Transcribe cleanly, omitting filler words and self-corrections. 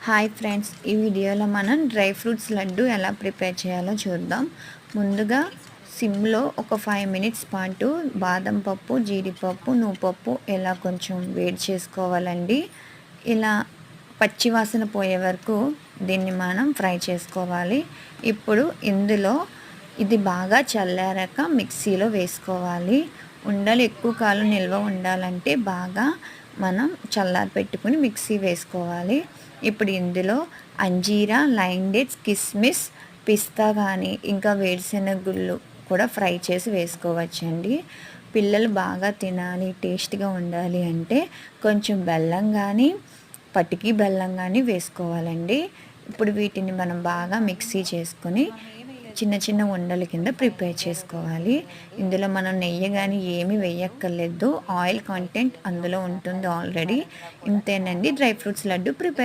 Hi friends, ఈ వీడియోలో మనం డ్రై ఫ్రూట్స్ లడ్డు ఎలా ప్రిపేర్ చేయాలో చూద్దాం. ముందుగా సిమ్లో ఒక 5 మినిట్స్ పాటు బాదం పప్పు, జీడిపప్పు, నువ్వుపప్పు ఇలా కొంచెం వేడి చేసుకోవాలండి. ఇలా పచ్చివాసన పోయే వరకు దీన్ని మనం ఫ్రై చేసుకోవాలి. ఇప్పుడు ఇందులో ఇది బాగా చల్లారాక మిక్సీలో వేసుకోవాలి. ఉండలు ఎక్కువ కాలం నిల్వ ఉండాలంటే బాగా మనం చల్లారి పెట్టుకుని మిక్సీ వేసుకోవాలి. ఇప్పుడు ఇందులో అంజీరా, లైన్ డేట్స్, కిస్మిస్, పిస్తా కానీ ఇంకా వేరుశెనగ గుళ్ళు కూడా ఫ్రై చేసి వేసుకోవచ్చండి. పిల్లలు బాగా తినాలి, టేస్ట్గా ఉండాలి అంటే కొంచెం బెల్లం కానీ పటికి బెల్లం కానీ వేసుకోవాలండి. ఇప్పుడు వీటిని మనం బాగా మిక్సీ చేసుకొని చిన్న చిన్న ఉండల కింద ప్రిపేర్ చేసుకోవాలి. ఇందులో మనం నెయ్యి కానీ ఏమీ వేయక్కర్లేదు, ఆయిల్ కంటెంట్ అందులో ఉంటుంది ఆల్రెడీ. ఇంతేనండి, డ్రై ఫ్రూట్స్ లడ్డు ప్రిపేర్.